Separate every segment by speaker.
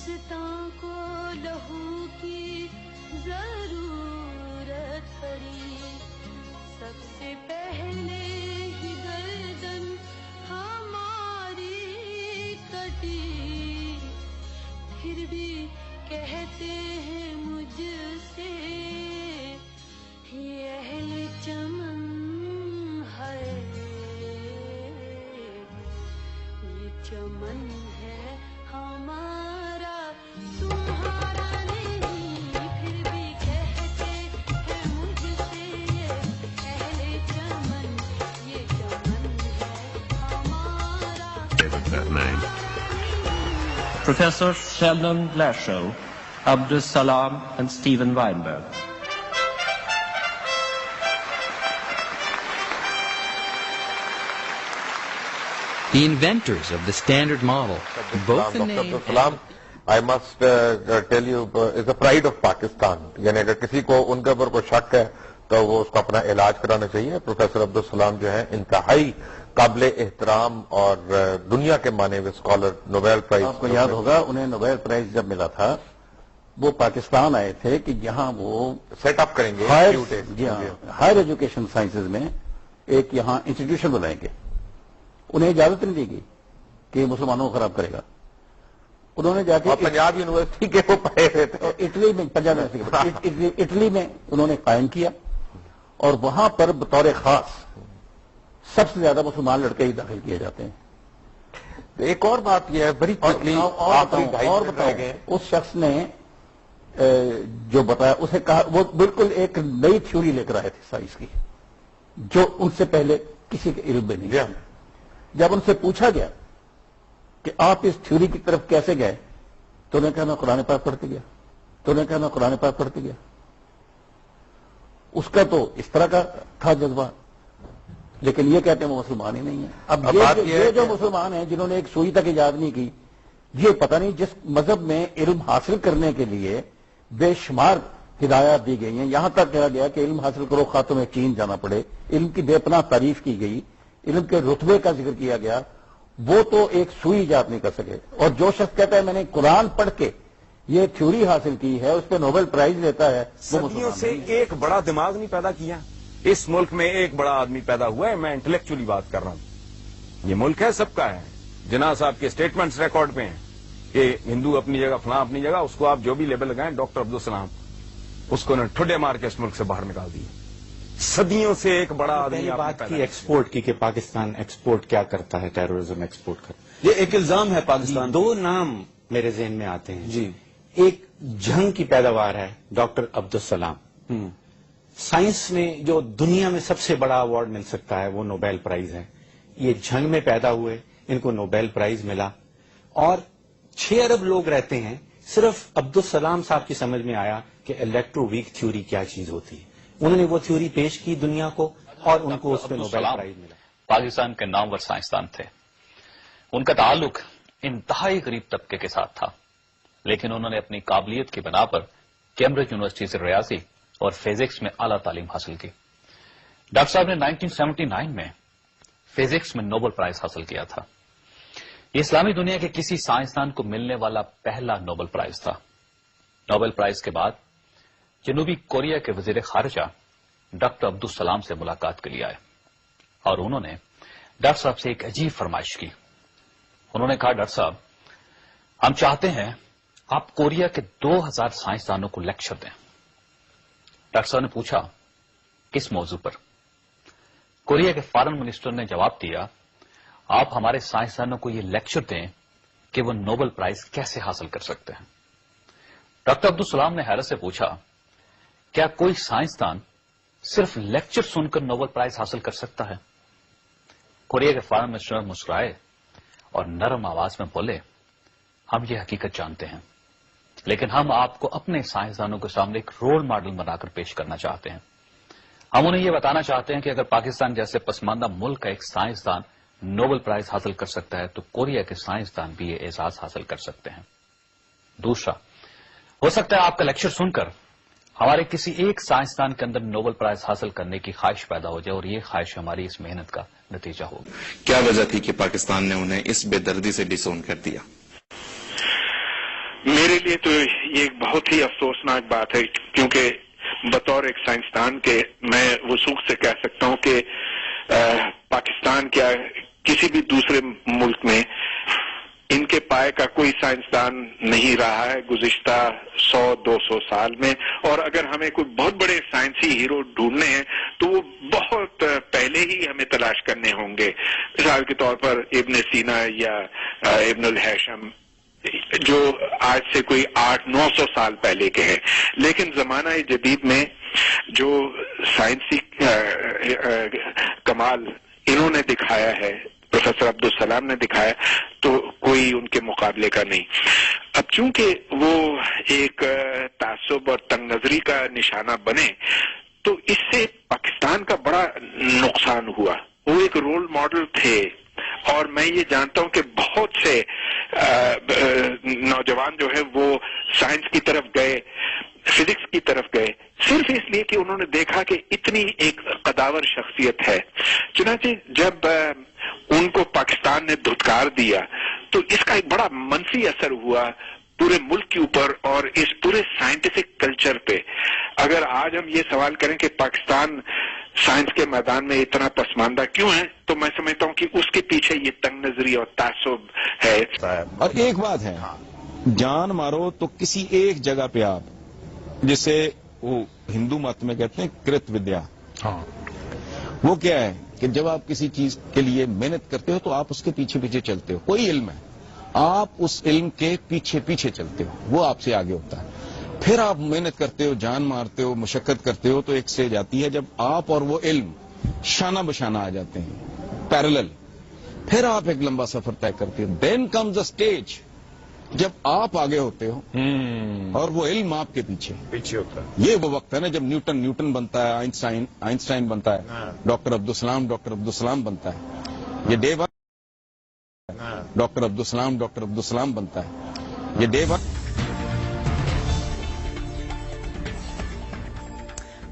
Speaker 1: پاکستان کو لہو کی ضرورت پڑی، سب سے پہلے ہی گردن ہماری کٹی، پھر بھی کہتے ہیں مجھ سے یہ اہل چمن ہے، یہ چمن ہے ہمارا تمہارا نہیں، پھر بھی کہتے ہیں مجھ سے یہ اہل چمن، یہ چمن ہے ہمارا۔
Speaker 2: Professor Sheldon Glashow, Abdus Salam, and Steven Weinberg.
Speaker 3: The inventors of the Standard Model, both the name
Speaker 4: Dr. Salam, I must tell you, is a pride of Pakistan. یعنی اگر کسی کو ان کے اوپر کوئی شک ہے تو وہ اس کو اپنا علاج کرانا چاہیے۔ پروفیسر عبدالسلام جو ہیں انتہائی قابل احترام اور دنیا کے مانے ہوئے اسکالر، نوبیل پرائز۔
Speaker 5: آپ کو یاد ہوگا انہیں نوبیل پرائز جب ملا تھا وہ پاکستان آئے تھے کہ جہاں وہ
Speaker 4: سیٹ اپ کریں گے
Speaker 5: ہائر ایجوکیشن سائنسز میں ایک یہاں انسٹیٹیوشن بنائیں گے۔ انہیں اجازت نہیں دی گئی کہ یہ مسلمانوں کو خراب کرے گا۔ انہوں نے جا کے
Speaker 4: پنجاب یونیورسٹی کے وہ پڑھے ہوئے تھے
Speaker 5: اٹلی میں، پنجاب یونیورسٹی اٹلی میں انہوں نے قائم کیا، اور وہاں پر بطور خاص سب سے زیادہ مسلمان لڑکے ہی داخل کیے جاتے ہیں۔
Speaker 4: ایک اور بات یہ ہے بڑی
Speaker 5: اور بتاؤ اس شخص نے جو بتایا، اسے کہا وہ بالکل ایک نئی تھیوری لے کر آئے تھے سائنس کی، جو ان سے پہلے کسی کے علم میں نہیں۔ جب ان سے پوچھا گیا کہ آپ اس تھیوری کی طرف کیسے گئے تو انہوں نے کہا میں قرآن پاک پڑھتے گیا، تو انہوں نے کہا میں قرآن پاک پڑھتے گیا۔ اس کا تو اس طرح کا تھا جذبہ، لیکن یہ کہتے ہیں وہ مسلمان ہی نہیں ہیں۔ اب یہ جو مسلمان ہیں جنہوں نے ایک سوئی تک ایجاد نہیں کی، یہ پتہ نہیں جس مذہب میں علم حاصل کرنے کے لیے بے شمار ہدایات دی گئی ہیں، یہاں تک کہا گیا کہ علم حاصل کرو خاتم چین جانا پڑے، علم کی بے پناہ تعریف کی گئی، علم کے رتبے کا ذکر کیا گیا، وہ تو ایک سوئی ایجاد نہیں کر سکے۔ اور جو شخص کہتا ہے میں نے قرآن پڑھ کے یہ تھیوری حاصل کی ہے، اس پہ نوبل پرائز لیتا ہے، وہ
Speaker 6: صدیوں سے ایک بڑا دماغ نہیں پیدا کیا اس ملک میں، ایک بڑا آدمی پیدا ہوا ہے۔ میں انٹلیکچولی بات کر رہا ہوں، یہ ملک ہے سب کا ہے۔ جناح صاحب کے اسٹیٹمنٹس ریکارڈ پہ ہیں کہ ہندو اپنی جگہ، فلاں اپنی جگہ، اس کو آپ جو بھی لیبل لگائیں، ڈاکٹر عبدالسلام اس کو ٹھڈے مار کے اس ملک سے باہر نکال دیے۔ صدیوں سے ایک بڑا آدمی
Speaker 7: بات کی ایکسپورٹ کی کہ پاکستان ایکسپورٹ کیا کرتا ہے، ٹیررزم ایکسپورٹ کرتا ہے،
Speaker 8: یہ ایک الزام ہے پاکستان۔
Speaker 7: دو نام میرے ذہن میں آتے ہیں
Speaker 8: جی،
Speaker 7: ایک جنگ کی پیداوار ہے ڈاکٹر عبدالسلام، سائنس میں جو دنیا میں سب سے بڑا ایوارڈ مل سکتا ہے وہ نوبیل پرائز ہے، یہ جنگ میں پیدا ہوئے، ان کو نوبیل پرائز ملا، اور 6 ارب لوگ رہتے ہیں، صرف عبدالسلام صاحب کی سمجھ میں آیا کہ الیکٹرو ویک تھیوری کیا چیز ہوتی ہے، انہوں نے وہ تھیوری پیش کی دنیا کو اور ان کو اس پہ نوبیل پرائز ملا۔
Speaker 9: پاکستان کے نامور سائنسدان تھے، ان کا تعلق انتہائی غریب طبقے کے ساتھ تھا، لیکن انہوں نے اپنی قابلیت کی بنا پر کیمبرج یونیورسٹی سے ریاضی اور فزکس میں اعلیٰ تعلیم حاصل کی۔ ڈاکٹر صاحب نے 1979 میں فزکس میں نوبل پرائز حاصل کیا تھا۔ یہ اسلامی دنیا کے کسی سائنسدان کو ملنے والا پہلا نوبل پرائز تھا۔ نوبل پرائز کے بعد جنوبی کوریا کے وزیر خارجہ ڈاکٹر عبدالسلام سے ملاقات کے لیے آئے، اور انہوں نے ڈاکٹر صاحب سے ایک عجیب فرمائش کی۔ انہوں نے کہا ڈاکٹر صاحب ہم چاہتے ہیں آپ کوریا کے 2000 سائنسدانوں کو لیکچر دیں۔ ڈاکٹر صاحب نے پوچھا کس موضوع پر؟ کوریا کے فارن منسٹر نے جواب دیا آپ ہمارے سائنسدانوں کو یہ لیکچر دیں کہ وہ نوبل پرائز کیسے حاصل کر سکتے ہیں۔ ڈاکٹر عبدالسلام نے حیرت سے پوچھا کیا کوئی سائنسدان صرف لیکچر سن کر نوبل پرائز حاصل کر سکتا ہے؟ کوریا کے فارن منسٹر مسکرائے اور نرم آواز میں بولے ہم یہ حقیقت جانتے ہیں، لیکن ہم آپ کو اپنے سائنسدانوں کے سامنے ایک رول ماڈل بنا کر پیش کرنا چاہتے ہیں۔ ہم انہیں یہ بتانا چاہتے ہیں کہ اگر پاکستان جیسے پسماندہ ملک کا ایک سائنسدان نوبل پرائز حاصل کر سکتا ہے تو کوریا کے سائنسدان بھی یہ اعزاز حاصل کر سکتے ہیں۔ دوسرا، ہو سکتا ہے آپ کا لیکچر سن کر ہمارے کسی ایک سائنسدان کے اندر نوبل پرائز حاصل کرنے کی خواہش پیدا ہو جائے، اور یہ خواہش ہماری اس محنت کا نتیجہ ہوگی۔
Speaker 10: کیا وجہ تھی کہ پاکستان نے انہیں اس بے دردی سے ڈس اون کر دیا؟
Speaker 8: میرے لیے تو یہ ایک بہت ہی افسوسناک بات ہے، کیونکہ بطور ایک سائنسدان کے میں وثوق سے کہہ سکتا ہوں کہ پاکستان کیا کسی بھی دوسرے ملک میں ان کے پائے کا کوئی سائنسدان نہیں رہا ہے گزشتہ 100-200 سال میں، اور اگر ہمیں کوئی بہت بڑے سائنسی ہیرو ڈھونڈنے ہیں تو وہ بہت پہلے ہی ہمیں تلاش کرنے ہوں گے. مثال کے طور پر ابن سینا یا ابن الہیثم، جو آج سے کوئی 800-900 سال پہلے کے ہیں. لیکن زمانہ جدید میں جو سائنسی کمال انہوں نے دکھایا ہے، پروفیسر عبدالسلام نے دکھایا، تو کوئی ان کے مقابلے کا نہیں. اب چونکہ وہ ایک تعصب اور تنگ نظری کا نشانہ بنے تو اس سے پاکستان کا بڑا نقصان ہوا. وہ ایک رول ماڈل تھے، اور میں یہ جانتا ہوں کہ بہت سے نوجوان جو ہے وہ سائنس کی طرف گئے، فزکس کی طرف گئے، صرف اس لیے کہ انہوں نے دیکھا کہ اتنی ایک قداور شخصیت ہے. چنانچہ جب ان کو پاکستان نے دھتکار دیا تو اس کا ایک بڑا منفی اثر ہوا پورے ملک کے اوپر اور اس پورے سائنٹیفک کلچر پہ. اگر آج ہم یہ سوال کریں کہ پاکستان سائنس کے میدان میں اتنا پسماندہ کیوں ہے، تو میں سمجھتا ہوں کہ اس کے پیچھے یہ تنگ نظری اور تعصب ہے.
Speaker 6: اور ایک بات ہے، جان مارو تو کسی ایک جگہ پہ آپ، جسے وہ ہندو مت میں کہتے ہیں کرت ودیا، وہ کیا ہے کہ جب آپ کسی چیز کے لیے محنت کرتے ہو تو آپ اس کے پیچھے پیچھے چلتے ہو. کوئی علم ہے، آپ اس علم کے پیچھے پیچھے چلتے ہو، وہ آپ سے آگے ہوتا ہے. پھر آپ محنت کرتے ہو، جان مارتے ہو، مشقت کرتے ہو، تو ایک سٹیج آتی ہے جب آپ اور وہ علم شانہ بشانہ آ جاتے ہیں، پیرلل. پھر آپ ایک لمبا سفر طے کرتے ہو. دین کمز اے اسٹیج جب آپ آگے ہوتے ہو اور وہ علم آپ کے پیچھے
Speaker 4: ہوتا ہے.
Speaker 6: یہ وہ وقت ہے نا جب نیوٹن بنتا ہے، آئنسٹائن بنتا ہے، ڈاکٹر عبدالسلام بنتا ہے. یہ ڈے 1. ڈاکٹر عبدالسلام بنتا ہے. یہ day 1.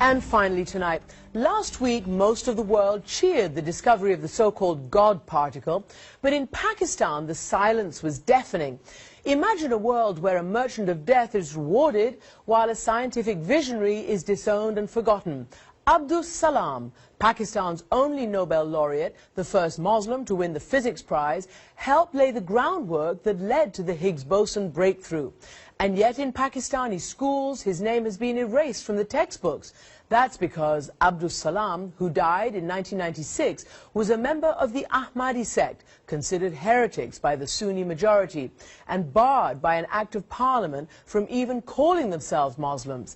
Speaker 10: And finally tonight, last week most of the world cheered the discovery of the so-called God particle, but in Pakistan the silence was deafening. Imagine a world where a merchant of death is rewarded while a scientific visionary is disowned and forgotten. Abdus Salam, Pakistan's only Nobel laureate, the first Muslim to win the physics prize, helped lay the groundwork that led to the Higgs boson breakthrough. And yet in Pakistani schools, his name has been erased from the textbooks. That's because Abdus Salam, who died in 1996, was a member of the Ahmadi sect, considered heretics by the Sunni majority, and barred by an act of parliament from even calling themselves Muslims.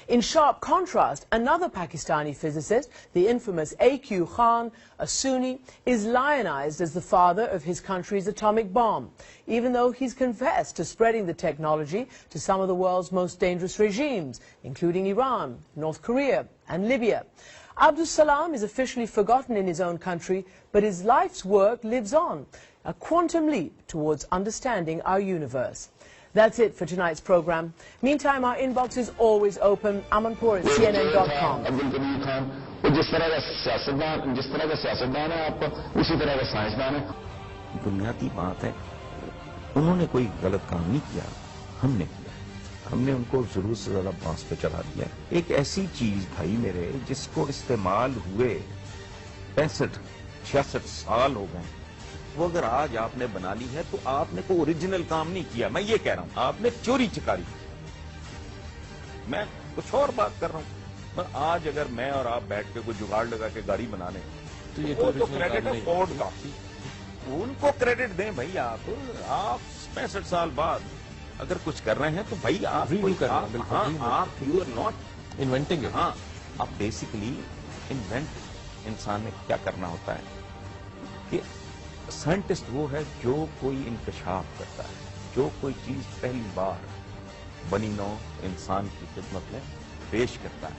Speaker 10: In sharp contrast, another Pakistani physicist, the infamous A.Q. Khan, a Sunni, is lionized as the father of his country's atomic bomb, even though he's confessed to spreading the technology to some of the world's most dangerous regimes, including Iran, North Korea, and Libya. Abdus Salam is officially forgotten in his own country, but his life's work lives on, a quantum leap towards understanding our universe. That's it for tonight's program. Meantime, our inbox is always open. amanpour@cnn.com.
Speaker 11: بنیادی بات ہے، انہوں نے کوئی غلط کام نہیں کیا، ہم نے کیا. ہم نے ان کو ضرور سے زیادہ بانس پہ چڑھا دیا. ایک ایسی چیز بھائی میرے جس کو استعمال ہوئے 65-66 سال ہو گئے، وہ اگر آج آپ نے بنا لی ہے تو آپ نے کوئی اوریجنل کام نہیں کیا. میں یہ کہہ رہا ہوں آپ نے چوری چکاری کی. میں کچھ اور بات کر رہا ہوں. پر آج اگر میں اور آپ بیٹھ کے کوئی جگاڑ لگا کے گاڑی بنا لیں تو کریڈٹ فورڈ کا ان کو کریڈٹ دیں بھائی. آپ 65 سال بعد اگر کچھ کر رہے ہیں تو بھائی آپ یو آر ناٹ انوینٹنگ. ہاں، آپ بیسیکلی انوینٹ انسان نے کیا کرنا ہوتا ہے کہ سائنٹسٹ وہ ہے جو کوئی انکشاف کرتا ہے، جو کوئی چیز پہلی بار بنی نو انسان کی خدمت میں پیش کرتا ہے.